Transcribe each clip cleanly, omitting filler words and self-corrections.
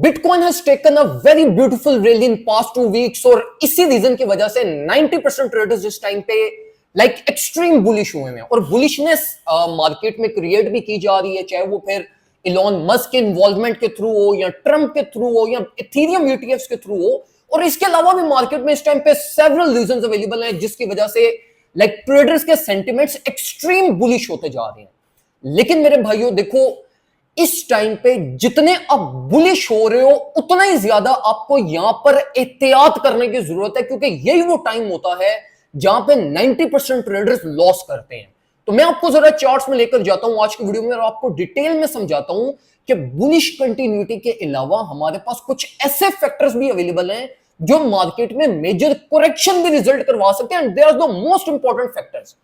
Bitcoin has taken a very beautiful rally in past 2 weeks और इसी reason की वजह से 90% ट्रेडर्स इस टाइम पे एक्सट्रीम बुलिश हुए हैं और बुलिशनेस मार्केट में क्रिएट भी की जा रही है, चाहे वो फिर इलॉन मस्क के इन्वॉल्वमेंट के थ्रू हो या ट्रंप के थ्रू हो या इथेरियम ईटीएफ्स के थ्रू हो। और इसके अलावा भी मार्केट में इस टाइम पे सेवरल रीजंस अवेलेबल हैं जिसकी वजह से ट्रेडर्स के सेंटिमेंट्स एक्सट्रीम बुलिश होते जा रहे हैं। लेकिन मेरे भाइयों देखो, इस टाइम पे जितने आप बुलिश हो रहे हो उतना ही ज्यादा आपको यहां पर एहतियात करने की जरूरत है, क्योंकि यही वो टाइम होता है जहां पे 90% ट्रेडर्स लॉस करते हैं। तो मैं आपको जरा चार्ट्स में लेकर जाता हूं आज की वीडियो में और आपको डिटेल में समझाता हूं कि बुलिश कंटिन्यूटी के अलावा हमारे पास कुछ ऐसे फैक्टर्स भी अवेलेबल हैं जो मार्केट में मेजर करेक्शन भी रिजल्ट करवा सकते हैं। They are the most important factors,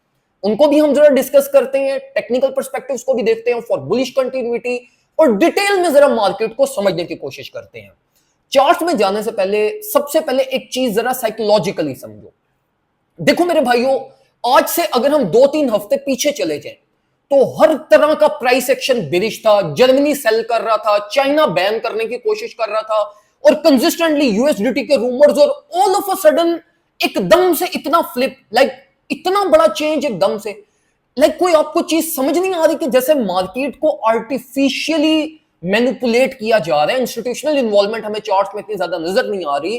उनको भी हम जरा डिस्कस करते हैं, टेक्निकल पर्सपेक्टिव्स को भी देखते हैं फॉर बुलिश कंटिन्यूटी और डिटेल में जरा मार्केट को समझने की कोशिश करते हैं। चार्ट्स में जाने से पहले सबसे पहले एक चीज जरा साइकोलॉजिकली समझो। देखो मेरे भाइयों, आज से अगर हम 2-3 हफ्ते पीछे चले जाएं तो हर तरह का प्राइस एक्शन बिरिश था। जर्मनी सेल कर रहा था, चाइना बैन करने की कोशिश कर रहा था और कंसिस्टेंटली यूएसडीटी के रूमर्स, और ऑल ऑफ अ सडन एकदम से इतना फ्लिप, इतना बड़ा चेंज एकदम से, कोई आपको चीज समझ नहीं आ रही कि जैसे मार्केट को आर्टिफिशियली मैनिपुलेट किया जा रहा है। इंस्टीट्यूशनल इन्वॉल्वमेंट हमें चार्ट्स में इतनी ज्यादा नजर नहीं आ रही,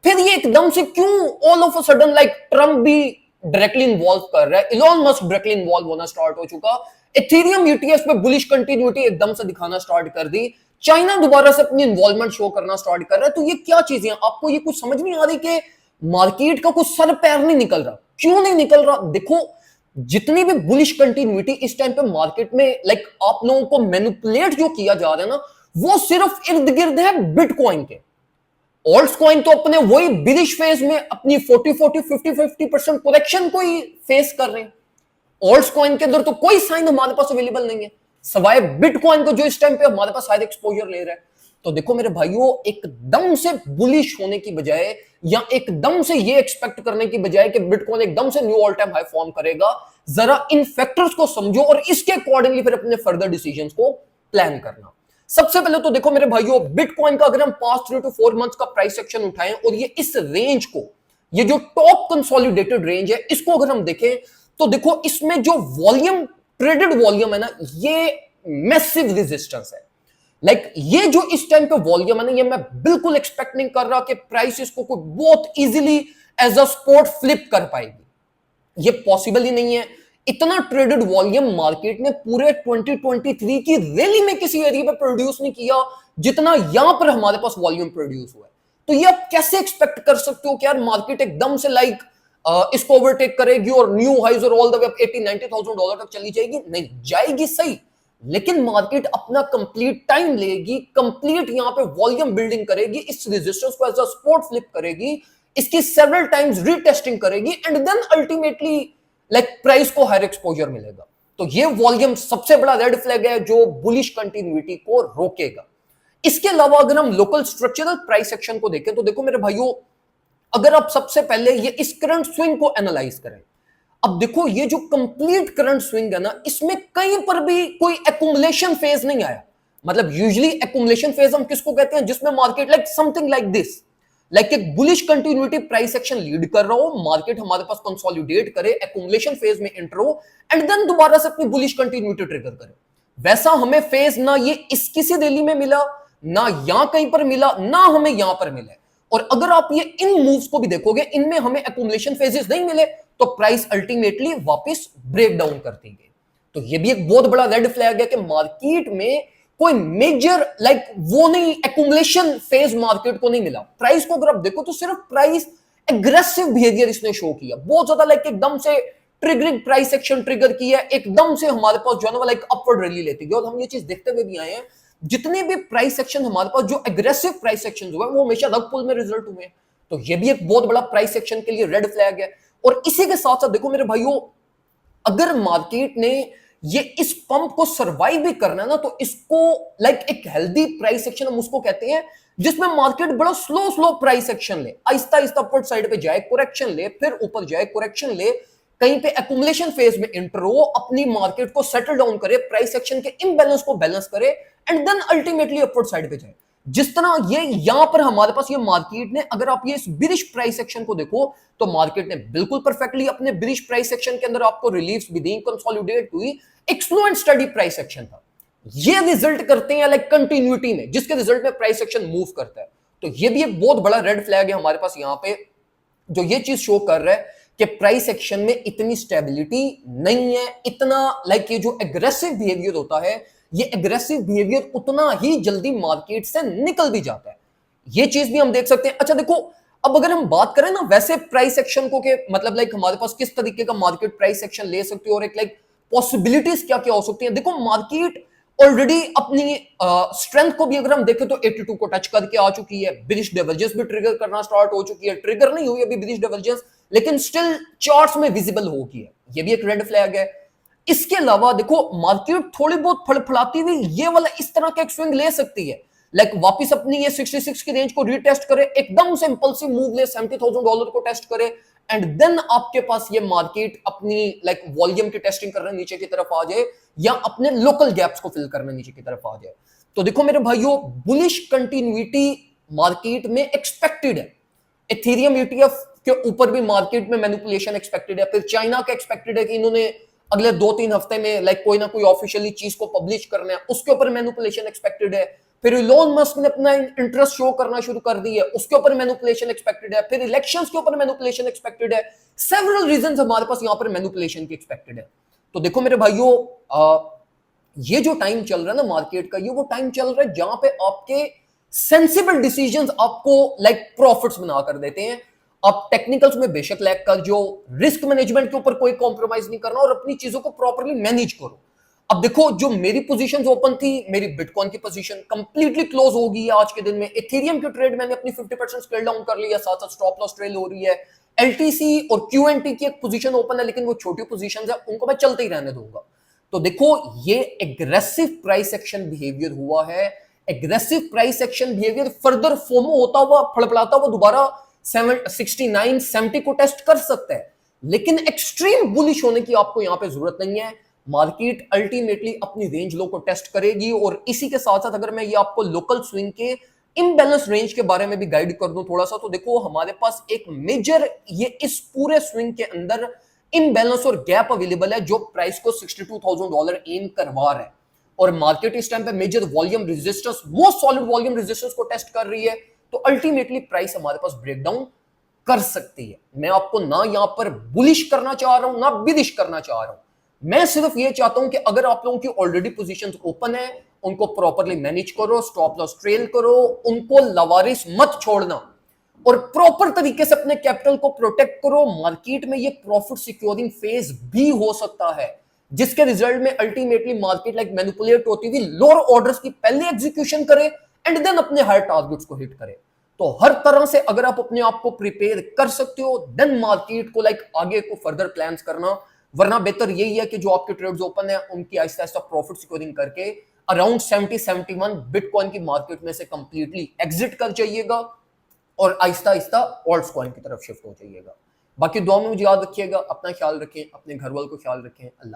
फिर ये एकदम से क्यों all of a sudden Trump भी डायरेक्टली इन्वॉल्व कर रहा है, इलॉन मस्क डायरेक्टली इन्वॉल्व होना स्टार्ट हो चुका, इथेरियम ईटीएफ पे बुलिश कंटिन्यूटी एकदम से दिखाना स्टार्ट कर दी, चाइना दोबारा से अपनी इन्वॉल्वमेंट शो करना स्टार्ट कर रहा है। तो ये क्या चीजें हैं, आपको ये कुछ समझ नहीं आ रही कि मार्केट का कुछ सर पैर नहीं निकल रहा? क्यों नहीं निकल रहा? देखो, जितनी भी बुलिश कंटिन्यूटी इस टाइम पे मार्केट में आप लोगों को मैनिपुलेट जो किया जा रहा है ना, वो सिर्फ इर्द गिर्द है बिटकॉइन के। ऑल्ट्स कॉइन तो अपने वही बिलिश फेज में अपनी 40-50% करेक्शन को ही फेस कर रहे हैं। ऑल्ट्स कॉइन के अंदर तो कोई साइन हमारे पास अवेलेबल नहीं है सवाए बिटकॉइन को, जो इस टाइम पे हमारे पास हाई एक्सपोजर ले रहा है। तो देखो मेरे भाइयों, एकदम से बुलिश होने की बजाय या एकदम से ये एक्सपेक्ट करने की बजाय कि बिटकॉइन एकदम से knew all time high form करेगा, जरा इन फैक्टर्स को समझो और इसके अकॉर्डिंगली फिर अपने फर्दर डिसीजंस को प्लान करना। सबसे पहले तो देखो मेरे भाइयों, बिटकॉइन का अगर हम पास्ट 3 to 4 मंथ्स का प्राइस एक्शन उठाएं और ये इस रेंज को, ये जो टॉप कंसोलिडेटेड रेंज है, इसको अगर हम देखें तो देखो इसमें जो वॉल्यूम, ट्रेडेड वॉल्यूम है ना, ये मैसिव रेजिस्टेंस है। ये जो इस टाइम पे वॉल्यूम है ना, ये मैं बिल्कुल एक्सपेक्ट नहीं कर रहा कि प्राइस इसको कोई बहुत easily as a spot flip कर पाएगी। ये पॉसिबल ही नहीं है। इतना ट्रेडेड वॉल्यूम मार्केट ने पूरे 2023 की रैली में किसी एरिया पे प्रोड्यूस नहीं किया जितना यहां पर हमारे पास वॉल्यूम प्रोड्यूस हुआ है। तो ये आप कैसे एक्सपेक्ट कर सकते हो कि यार मार्केट एकदम से इसको ओवरटेक करेगी और न्यू हाइज और ऑल द वे अप $80,000-90,000 तक चली जाएगी? नहीं जाएगी, सही, लेकिन मार्केट अपना कंप्लीट टाइम लेगी, कंप्लीट यहां पे वॉल्यूम बिल्डिंग करेगी, इस रेजिस्टेंस को एज अ स्पॉट फ्लिप करेगी, इसकी सेवरल टाइम्स रीटेस्टिंग करेगी एंड देन अल्टीमेटली प्राइस को हायर एक्सपोजर मिलेगा। तो ये वॉल्यूम सबसे बड़ा रेड फ्लैग है जो बुलिश कंटिन्यूटी को रोकेगा। इसके अलावा अगर हम लोकल स्ट्रक्चरल प्राइस एक्शन को देखें तो देखो मेरे भाइयों, अगर आप सबसे पहले ये इस करंट स्विंग को एनालाइज करें, अब देखो ये जो कंप्लीट करंट स्विंग है ना, इसमें कहीं पर भी कोई एक्यूमुलेशन फेज नहीं आया। मतलब यूजुअली एक्यूमुलेशन फेज हम किसको कहते हैं? जिसमें मार्केट समथिंग लाइक दिस, एक bullish continuity price action lead कर रहा हो, मार्केट हमारे पास कंसोलिडेट करे, एक्यूमुलेशन फेज में एंटर हो एंड देन दोबारा से अपनी बुलिश कंटिन्यूटी ट्रिगर करे। वैसा हमें फेज ना ये इस किसी रैली में मिला, ना यहां कहीं पर मिला, ना हमें यहां पर मिला। और अगर आप ये इन मूव्स को भी देखोगे, इनमें हमें एक्यूमुलेशन फेजेस नहीं मिले तो प्राइस अल्टीमेटली वापस ब्रेक डाउन कर दी गई। तो ये भी एक बहुत बड़ा रेड फ्लैग है कि मार्केट में कोई मेजर वो नहीं, एक्यूमुलेशन फेज मार्केट को नहीं मिला। प्राइस को अगर आप देखो तो सिर्फ प्राइस एग्रेसिव बिहेवियर इसने शो किया, बहुत ज्यादा एकदम से ट्रिगरिंग प्राइस एक्शन ट्रिगर किया, एकदम से हमारे पास जो है ना अपवर्ड रैली लेती गई। और हम ये चीज देखते हुए भी आए हैं, जितने भी प्राइस एक्शन हमारे पास जो एग्रेसिव प्राइस एक्शन हुए वो हमेशा रग पुल में रिजल्ट हुए। तो ये भी एक बहुत बड़ा प्राइस एक्शन के लिए रेड फ्लैग है। और इसी के साथ साथ देखो मेरे भाइयों, अगर मार्केट ने ये इस पंप को सर्वाइव भी करना है ना, तो इसको एक हेल्दी प्राइस एक्शन हम उसको कहते हैं जिसमें मार्केट बड़ा स्लो प्राइस एक्शन ले, आहिस्ता आहिस्ता अपवर्ड साइड पे जाए, करेक्शन ले, फिर ऊपर जाए, करेक्शन ले, कहीं पे एक्यूमुलेशन फेज में एंटर हो, अपनी मार्केट को सेटल डाउन करे, प्राइस एक्शन के इम्बैलेंस को बैलेंस करे and then ultimately upward side पे जाए। जिस तरह ये यहां पर हमारे पास ये मार्केट ने, अगर आप ये इस बिरिश प्राइस एक्शन को देखो तो मार्केट ने बिल्कुल परफेक्टली अपने बिरिश प्राइस एक्शन के अंदर आपको रिलीफ भी दी, कंसोलिडेट हुई, एक slow and study price action था। ये रिजल्ट करते हैं लाइक कंटिन्यूटी में, जिसके रिजल्ट में प्राइस एक्शन मूव करता है। तो ये भी एक बहुत बड़ा रेड फ्लैग है हमारे पास यहां पे, जो ये चीज शो कर रहा है कि प्राइस एक्शन में इतनी स्टेबिलिटी नहीं है, इतना लाइक ये जो एग्रेसिव बिहेवियर होता है, ये एग्रेसिव बिहेवियर उतना ही जल्दी मार्केट से निकल भी जाता है। ये चीज भी हम देख सकते हैं। अच्छा देखो, अब अगर हम बात करें ना वैसे प्राइस एक्शन को के मतलब लाइक हमारे पास किस तरीके का मार्केट प्राइस एक्शन ले सकती है और एक लाइक पॉसिबिलिटीज क्या क्या हो सकती है। देखो मार्केट ऑलरेडी अपनी स्ट्रेंथ को भी अगर हम देखें तो 82 को टच करके आ चुकी है, बिरिश डाइवर्जेंस भी ट्रिगर करना स्टार्ट हो चुकी है, ट्रिगर नहीं हुई अभी बिरिश डाइवर्जेंस, लेकिन स्टिल चार्ट्स में विजिबल हो गई है, ये भी एक रेड फ्लैग है। इसके अलावा देखो मार्केट थोड़ी बहुत फड़फड़ाती हुई ये वाला इस तरह का एक स्विंग ले सकती है, लाइक वापस अपनी ये 66 की रेंज को रीटेस्ट करे, एकदम से इंपल्सिव मूव ले, $70,000 को टेस्ट करे, एंड देन आपके पास ये मार्केट अपनी लाइक वॉल्यूम की टेस्टिंग करने नीचे की तरफ आ जाए या अपने लोकल गैप्स को फिल करने नीचे की तरफ आ जाए। तो देखो मेरे भाइयों, बुलिश कंटिन्यूटी मार्केट में एक्सपेक्टेड है। एथेरियम ईटीएफ के ऊपर भी मार्केट में मैनिपुलेशन एक्सपेक्टेड है। फिर चाइना का एक्सपेक्टेड है कि इन्होंने अगले 2-3 हफ्ते में लाइक कोई ना कोई ऑफिशियली चीज को पब्लिश करना है, उसके ऊपर मैनिपुलेशन एक्सपेक्टेड है। फिर इलोन मस्क ने अपना इंटरेस्ट शो करना शुरू कर दी है, उसके ऊपर मैनिपुलेशन एक्सपेक्टेड है। फिर इलेक्शंस के ऊपर मैनिपुलेशन एक्सपेक्टेड है। सेवरल रीजंस हमारे पास यहां पर मैनिपुलेशन की एक्सपेक्टेड है। तो देखो मेरे भाइयों, ये जो टाइम चल रहा है ना मार्केट का, ये वो टाइम चल रहा है जहां पे आपके सेंसिबल डिसीजंस आपको लाइक प्रॉफिट्स बना कर देते हैं। आप टेक्निकल्स में बेशक लैग कर, जो रिस्क मैनेजमेंट के ऊपर कोई कॉम्प्रोमाइज नहीं करना और अपनी चीजों को प्रॉपर्ली मैनेज करो। अब देखो, जो मेरी पोजीशंस ओपन थी, मेरी बिटकॉइन की पोजीशन कंप्लीटली क्लोज हो गई है आज के दिन में। इथेरियम की ट्रेड मैंने अपनी 50% स्केल डाउन कर लिया, साथ साथ स्टॉप लॉस ट्रेल हो रही है। एलटीसी और क्यूएनटी की एक पोजीशन ओपन है, लेकिन वो छोटी पोजीशंस है, उनको मैं चलते ही रहने दूंगा। तो देखो ये एग्रेसिव प्राइस एक्शन बिहेवियर हुआ है। Aggressive price action behaviour further FOMO होता हुआ, फड़फड़ाता हुआ दोबारा 69 70 को टेस्ट कर सकता है, लेकिन एक्सट्रीम बुलिश होने की आपको यहां पे जरूरत नहीं है। मार्केट अल्टीमेटली अपनी रेंज लो को टेस्ट करेगी। और इसी के साथ साथ अगर मैं ये आपको लोकल स्विंग के इम्बैलेंस रेंज के बारे में भी गाइड कर दूं थोड़ा सा, तो देखो हमारे पास एक मेजर ये इस पूरे स्विंग के अंदर इम्बैलेंस और गैप अवेलेबल है, जो प्राइस को $62,000 एम करवा रहा है। और मार्केट इस टाइम पे major volume resistance, most solid volume resistance को टेस्ट कर रही है। तो अल्टीमेटली प्राइस हमारे पास ब्रेकडाउन कर सकती है। मैं आपको ना यहां पर बुलिश करना चाह रहा हूं ना बिरिश करना चाह रहा हूं, मैं सिर्फ ये चाहता हूं कि अगर आप लोगों की ऑलरेडी पोजीशंस ओपन है, उनको प्रॉपर्ली मैनेज करो, स्टॉप लॉस ट्रेल करो, उनको लवारिस मत छोड़ना और प्रॉपर तरीके से अपने कैपिटल को प्रोटेक्ट करो। मार्केट में ये प्रॉफिट सिक्योरिंग फेज भी हो सकता है, जिसके रिजल्ट में अल्टीमेटली मार्केट लाइक मैनिपुलेट होती हुई लोअर ऑर्डर्स की पहले एग्जीक्यूशन करे एंड देन अपने हायर टारगेट्स को हिट करे। तो हर तरह से अगर आप अपने आप को प्रिपेयर कर सकते हो, देन मार्केट को लाइक आगे को फर्दर प्लान्स करना। वरना बेहतर यही है कि जो आपके ट्रेड्स ओपन है उनकी आहिस्ता आहिस्ता प्रॉफिट सिक्योरिंग करके अराउंड 70-71 बिटकॉइन की मार्केट में से कंप्लीटली एग्जिट कर जाइएगा और आहिस्ता आहिस्ता ऑल्ट्स कॉइन की तरफ शिफ्ट हो जाइएगा। बाकी दुआ में मुझे याद रखिएगा, अपना ख्याल रखें, अपने घर वालों को ख्याल रखें। अल्लाह।